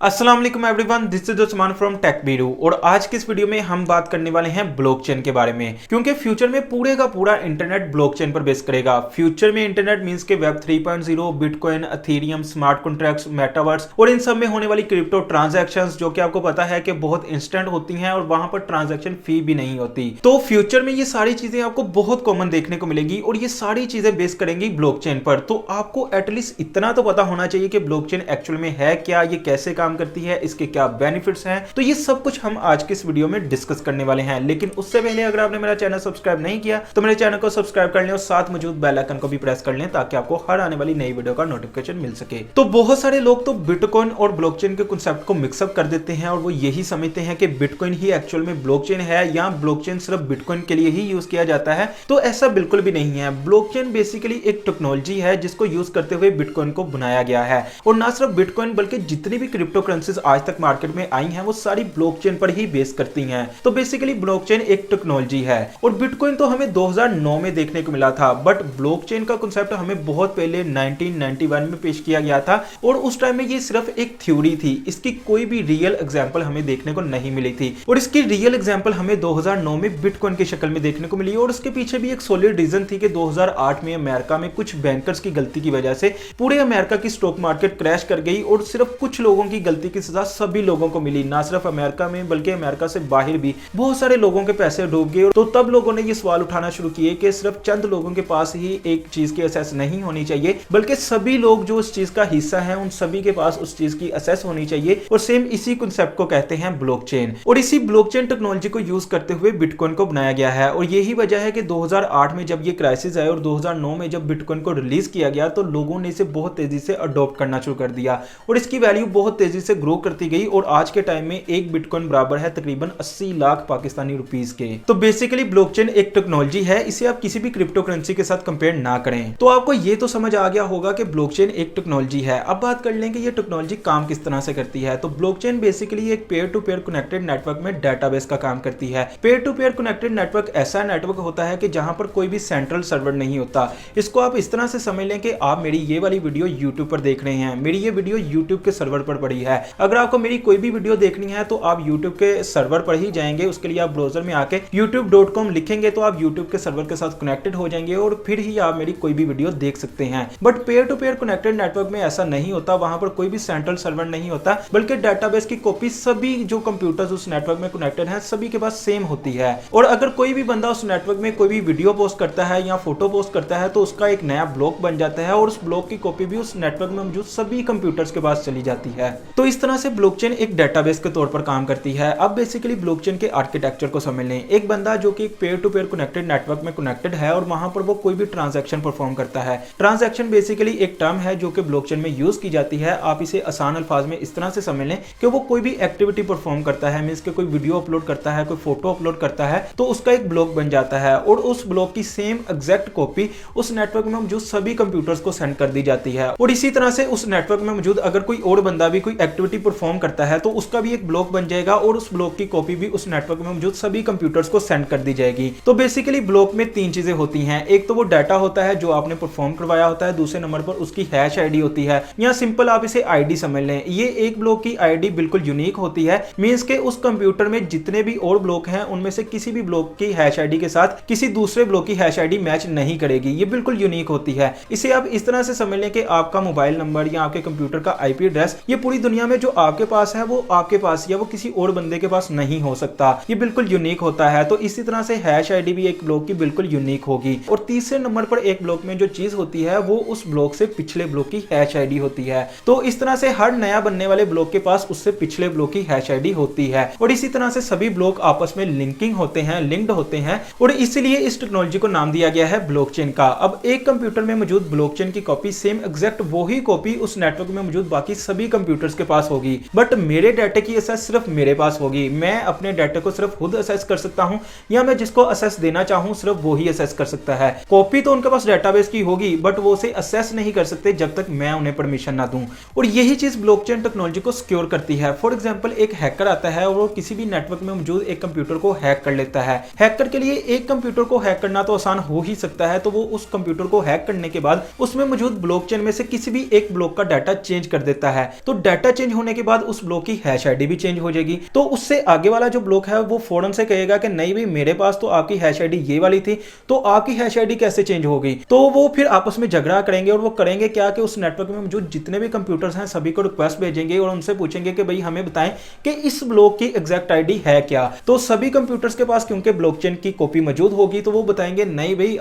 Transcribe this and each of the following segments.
अस्सलाम वालेकुम everyone, this is Usman from टेकबीरू। और आज की इस वीडियो में हम बात करने वाले हैं ब्लॉकचेन के बारे में, क्योंकि फ्यूचर में पूरे का पूरा इंटरनेट ब्लॉकचेन पर बेस करेगा। फ्यूचर में इंटरनेट मींस के web 3.0, bitcoin, Ethereum, smart contracts, metaverse और इन सब में होने वाली क्रिप्टो ट्रांजैक्शंस, जो कि आपको पता है कि बहुत इंस्टेंट होती हैं और वहां पर ट्रांजैक्शन फी भी नहीं होती। तो फ्यूचर में ये सारी चीजें आपको बहुत कॉमन देखने को मिलेगी और ये सारी चीजें बेस करेंगी ब्लॉकचेन पर। तो आपको एटलीस्ट इतना तो पता होना चाहिए कि ब्लॉकचेन एक्चुअल में है क्या, ये कैसे काम करती है, इसके क्या बेनिफिट्स हैं। तो ये सब कुछ हम आज के इस वीडियो में डिस्कस करने वाले हैं। लेकिन उससे पहले अगर आपने मेरा चैनल सब्सक्राइब नहीं किया तो मेरे चैनल को सब्सक्राइब कर लें और साथ मौजूद बेल आइकन को भी प्रेस कर लें ताकि आपको हर आने वाली नई वीडियो का नोटिफिकेशन मिल सके। तो बहुत सारे लोग तो बिटकॉइन और ब्लॉकचेन के कांसेप्ट को मिक्सअप कर देते हैं और वो यही समझते हैं कि बिटकॉइन ही एक्चुअल में ब्लॉकचेन है या ब्लॉकचेन सिर्फ बिटकॉइन के लिए ही यूज किया जाता है। तो ऐसा बिल्कुल भी नहीं है। ब्लॉकचेन बेसिकली एक टेक्नोलॉजी है जिसको यूज करते हुए बिटकॉइन को बनाया गया है। और ना सिर्फ बिटकॉइन बल्कि जितनी भी क्रिप्टो करेंसीज आज तक मार्केट में आई हैं वो सारी ब्लॉकचेन पर ही बेस करती हैं। तो बेसिकली ब्लॉकचेन एक टेक्नोलॉजी है और बिटकॉइन तो हमें 2009 में देखने को मिला था, बट ब्लॉकचेन का कांसेप्ट हमें बहुत पहले 1991 में पेश किया गया था और उस टाइम में ये सिर्फ एक थ्योरी थी। इसकी कोई भी रियल एग्जांपल हमें देखने को नहीं मिली थी और इसकी रियल एग्जांपल हमें 2009 में बिटकॉइन की शक्ल में देखने को मिली। और उसके पीछे भी एक सॉलिड रीजन थी कि 2008 में अमेरिका में कुछ बैंकर्स की गलती की वजह से पूरे अमेरिका की स्टॉक मार्केट क्रैश कर गई और सिर्फ कुछ लोगों की गलती की सजा सभी लोगों को मिली। ना सिर्फ अमेरिका में बल्कि अमेरिका से बाहर भी बहुत सारे लोगों के पैसे डूब गए। तो तब लोगों ने ये सवाल उठाना शुरू किए कि सिर्फ चंद लोगों के पास ही एक चीज की एसेस नहीं होनी चाहिए, बल्कि सभी लोग जो उस चीज का हिस्सा हैं उन सभी के पास उस चीज की एसेस होनी चाहिए। और सेम इसी कांसेप्ट को कहते हैं ब्लॉकचेन और इसी ब्लॉकचेन टेक्नोलॉजी को यूज करते हुए बिटकॉइन को बनाया गया है। और यही वजह है कि 2008 में जब ये क्राइसिस आया और 2009 में जब बिटकॉइन को रिलीज किया गया तो लोगों ने इसे बहुत तेजी से अडॉप्ट करना शुरू कर दिया और इसकी वैल्यू बहुत तेजी से ग्रो करती गई और आज के टाइम में एक बिटकॉइन बराबर है तकरीबन 80 लाख पाकिस्तानी रुपीस के। तो बेसिकली ब्लॉकचेन एक टेक्नोलॉजी है, इसे आप किसी भी क्रिप्टो करेंसी के साथ कंपेयर ना करें। तो आपको ये तो समझ आ गया होगा कि ब्लॉकचेन एक टेक्नोलॉजी है। अब बात कर लेंगे ये टेक्नोलॉजी काम किस तरह से करती है। तो ब्लॉकचेन बेसिकली एक peer to peer connected network में डेटाबेस का काम करती है। Peer to peer connected network ऐसा नेटवर्क होता है कि जहां पर कोई भी सेंट्रल सर्वर नहीं होता। इसको आप इस तरह से समझ लें कि आप मेरी ये वाली वीडियो यूट्यूब पर देख रहे हैं, मेरी ये वीडियो यूट्यूब के सर्वर पर पड़ी है। अगर आपको मेरी कोई भी वीडियो देखनी है तो आप यूट्यूब के सर्वर पर ही जाएंगे। उसके लिए आप ब्राउजर में आके youtube.com लिखेंगे तो आप यूट्यूब के सर्वर के साथ कनेक्टेड हो जाएंगे और फिर ही आप मेरी कोई भी वीडियो देख सकते हैं। But peer to peer connected network में ऐसा नहीं होता। वहां पर कोई भी सेंट्रल सर्वर नहीं होता, बल्कि डेटाबेस की कॉपी सभी जो कंप्यूटर्स उस नेटवर्क में कनेक्टेड हैं सभी के पास सेम होती है। और अगर कोई भी बंदा उस नेटवर्क में कोई भी वीडियो पोस्ट करता है या फोटो पोस्ट करता है तो उसका एक नया ब्लॉक बन जाता है और उस ब्लॉक की कॉपी भी उस नेटवर्क में मौजूद सभी कंप्यूटर्स के पास चली जाती है। तो इस तरह से ब्लॉकचेन एक डेटाबेस के तौर पर काम करती है। अब बेसिकली ब्लॉकचेन के आर्किटेक्चर को समझ लें। एक बंदा जो कि एक peer to peer connected network में कनेक्टेड है और वहां पर वो कोई भी ट्रांजैक्शन परफॉर्म करता है। ट्रांजैक्शन बेसिकली एक टर्म है जो कि ब्लॉकचेन में यूज की जाती है। आप इसे आसान अल्फाज में इस तरह से समझ लें कि वो कोई भी एक्टिविटी परफॉर्म करता है, मींस कि कोई वीडियो अपलोड करता है, कोई फोटो अपलोड करता है तो उसका एक ब्लॉक बन जाता है और उस ब्लॉक की सेम एग्जैक्ट कॉपी उस नेटवर्क में मौजूद सभी कंप्यूटर्स को सेंड कर दी जाती है। और इसी तरह से उस नेटवर्क में मौजूद अगर कोई और बंदा भी कोई एक्टिविटी परफॉर्म करता है तो उसका भी एक ब्लॉक बन जाएगा और उस ब्लॉक की कॉपी भी उस नेटवर्क में मौजूद सभी कंप्यूटर्स को सेंड कर दी जाएगी। तो बेसिकली ब्लॉक में तीन चीजें होती हैं। एक तो वो डाटा होता है जो आपने परफॉर्म करवाया होता है, दूसरे नंबर पर उसकी हैश आईडी होती है या सिंपल आप इसे आईडी समझ लें। ये एक ब्लॉक की आईडी बिल्कुल यूनिक होती है, मींस के उस कंप्यूटर में जितने भी और ब्लॉक हैं उनमें से किसी भी ब्लॉक की हैश आईडी के साथ किसी दूसरे ब्लॉक की हैश आईडी मैच नहीं करेगी। ये बिल्कुल यूनिक होती है। इसे आप इस तरह से समझ लें कि आपका मोबाइल नंबर या आपके कंप्यूटर का आईपी एड्रेस ये पूरी दुनिया में जो आपके पास है वो आपके पास या वो किसी और बंदे के पास नहीं हो सकता। ये बिल्कुल यूनिक होता है। तो इसी तरह से हैश आईडी भी एक ब्लॉक की बिल्कुल यूनिक होगी। और तीसरे नंबर पर एक ब्लॉक में जो चीज होती है वो उस ब्लॉक से पिछले ब्लॉक की हैश आईडी होती है। तो इस तरह से हर नया बनने वाले ब्लॉक के पास उससे पिछले ब्लॉक की हैश आईडी होती है और इसी तरह से सभी ब्लॉक आपस में लिंकिंग होते हैं, लिंक्ड होते हैं और इसलिए इस टेक्नोलॉजी को नाम दिया गया है ब्लॉकचेन का। अब एक कंप्यूटर में मौजूद ब्लॉकचेन की कॉपी सेम एग्जैक्ट वही कॉपी उस नेटवर्क में मौजूद बाकी सभी कंप्यूटर्स के पास होगी, बट मेरे डाटा की एसेस सिर्फ मेरे पास होगी। मैं अपने डाटा को सिर्फ खुद असेस कर सकता हूं या मैं जिसको असेस देना चाहूं सिर्फ वो ही असेस कर सकता है। कॉपी तो उनके पास डेटाबेस की होगी बट वो उसे असेस नहीं कर सकते जब तक मैं उन्हें परमिशन ना दूं। और यही चीज ब्लॉकचेन टेक्नोलॉजी को सिक्योर करती है। फॉर एग्जांपल एक हैकर आता है और वो किसी भी नेटवर्क में मौजूद एक कंप्यूटर को हैक कर लेता है। हैकर के लिए एक कंप्यूटर को हैक करना तो आसान हो ही सकता है, तो वो उस कंप्यूटर को हैक करने के बाद उसमें मौजूद ब्लॉकचेन में से किसी भी एक ब्लॉक का डाटा चेंज कर देता है। तो डाटा चेंज होने के बाद उस ब्लॉक की हैश आईडी भी चेंज हो जाएगी। तो उससे आगे वाला जो ब्लॉक है वो फौरन से कहेगा कि नहीं भाई मेरे पास तो आपकी हैश आईडी ये वाली थी, तो आपकी हैश आईडी कैसे चेंज हो गई। तो वो फिर आपस में झगड़ा करेंगे और वो करेंगे क्या कि उस नेटवर्क में मौजूद जितने भी कंप्यूटर्स हैं सभी को रिक्वेस्ट भेजेंगे और उनसे पूछेंगे कि भाई हमें बताएं कि इस ब्लॉक की एग्जैक्ट आईडी है क्या। तो सभी कंप्यूटर्स के पास क्योंकि ब्लॉकचेन की कॉपी मौजूद होगी तो वो बताएंगे नहीं भाई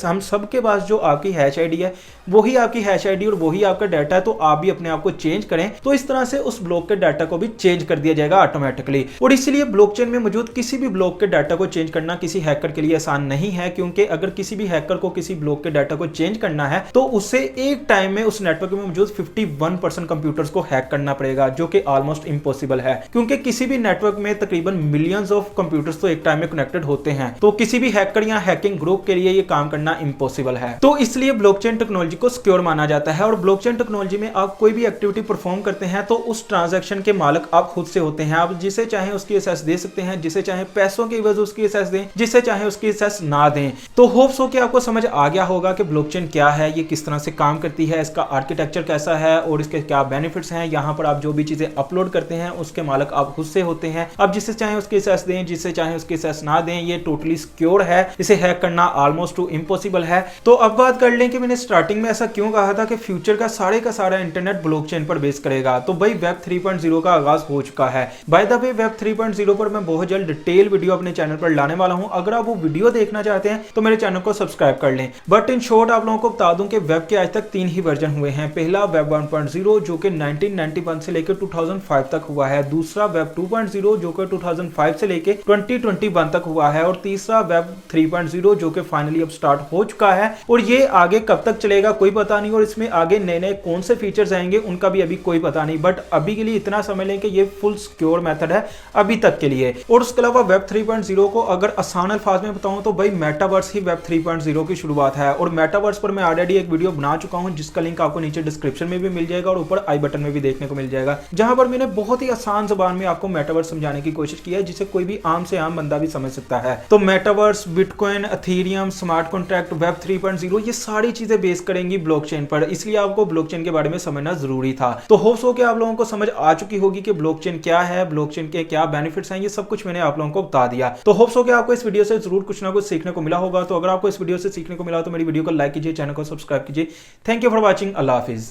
हम सबके पास जो आपकी हैश आईडी है वही आपकी हैश आईडी और वही आपका डाटा है, तो आप भी अपने आप को चेंज करें। तो इस तरह से उस ब्लॉक के डाटा को भी चेंज कर दिया जाएगा ऑटोमेटिकली। और इसलिए ब्लॉकचेन में मौजूद किसी भी ब्लॉक के डाटा को चेंज करना किसी हैकर के लिए आसान नहीं है, क्योंकि अगर किसी भी हैकर को किसी ब्लॉक के डाटा को चेंज करना है तो उसे एक टाइम में उस नेटवर्क में मौजूद 51% कंप्यूटर्स को हैक करना पड़ेगा, जो कि ऑलमोस्ट इम्पॉसिबल है, क्योंकि किसी भी नेटवर्क में तकरीबन मिलियंस ऑफ कंप्यूटर्स तो एक टाइम में कनेक्टेड होते हैं। तो किसी भी हैकर या हैकिंग ग्रुप के लिए ये काम करना इम्पॉसिबल है। तो इसलिए ब्लॉकचेन टेक्नोलॉजी को सिक्योर माना जाता है। और ब्लॉकचेन टेक्नोलॉजी में आप कोई भी एक्टिविटी परफॉर्म करते हैं तो उस ट्रांजैक्शन के मालिक आप खुद से होते हैं। आप जिसे चाहे उसकी एसेस दे सकते हैं, जिसे चाहे पैसों की वजह उसकी एसेस दें, जिसे चाहे उसकी एसेस ना दें। तो होप्स हो कि आपको समझ आ गया होगा कि ब्लॉकचेन क्या है, ये किस तरह से काम करती है, इसका आर्किटेक्चर कैसा है और इसके क्या बेनिफिट्स हैं। यहाँ पर आप जो भी चीजें अपलोड करते हैं उसके मालिक आप खुद से होते हैं। आप जिसे चाहे उसकी एसेस दें, जिसे चाहे उसकी एसेस ना दें, ये टोटली सिक्योर है। इसे हैक करना ऑलमोस्ट टू इम्पॉसिबल है। तो अब बात कर लें कि मैंने स्टार्टिंग में ऐसा क्यों कहा था कि फ्यूचर का सारा इंटरनेट ब्लॉकचेन पर बेस करेगा। तो भाई वेब 3.0 का आगाज हो चुका है। बाय द वे वेब 3.0 पर मैं बहुत जल्द डिटेल वीडियो अपने चैनल पर लाने वाला हूं। अगर आप वो वीडियो देखना चाहते हैं तो मेरे चैनल को सब्सक्राइब कर लें। बट इन शॉर्ट आप लोगों को बता दूं कि वेब के आज तक 3 ही वर्जन हुए हैं। पहला वेब 1.0 जो कि 1991 से लेकर 2005 तक हुआ है। दूसरा वेब 2.0 जो कि 2005 से लेकर 2021 तक हुआ है। और तीसरा वेब 3.0 जो कि फाइनली अब स्टार्ट हो चुका है। और ये आगे कब तक चलेगा कोई पता नहीं, और इसमें आगे नए नए कौन से फीचर्स आएंगे उनका भी अभी कोई पता नहीं। बट अभी के लिए इतना समझ लें कि ये फुल सिक्योर मेथड है अभी तक के लिए। और उसके अलावा वेब 3.0 को अगर आसान अल्फाज में बताऊं तो भाई मेटावर्स ही वेब 3.0 की शुरुआत है। और मेटावर्स पर मैं ऑलरेडी एक वीडियो बना चुका हूं जिसका लिंक आपको नीचे डिस्क्रिप्शन में भी मिल जाएगा और ऊपर आई बटन में भी देखने को मिल जाएगा, जहां पर मैंने बहुत ही आसान जुबान में आपको मेटावर्स समझाने की कोशिश की है जिसे कोई भी आम से आम बंदा भी समझ सकता है। तो metaverse, bitcoin, Ethereum, smart contract, web 3.0 ये सारी चीजें बेस करेंगी ब्लॉकचेन पर, इसलिए आपको ब्लॉकचेन के बारे में समझना जरूरी था। तो होप्स हो कि आप लोगों को समझ आ चुकी होगी कि ब्लॉकचेन क्या है, ब्लॉकचेन के क्या बेनिफिट्स हैं, ये सब कुछ मैंने आप लोगों को बता दिया। तो होप्स हो कि आपको इस वीडियो से जरूर कुछ ना कुछ सीखने को मिला होगा। तो अगर आपको इस वीडियो से सीखने को मिला तो मेरी वीडियो को लाइक कीजिए, चैनल को सब्सक्राइब कीजिए। Thank you for watching. Allah Hafiz.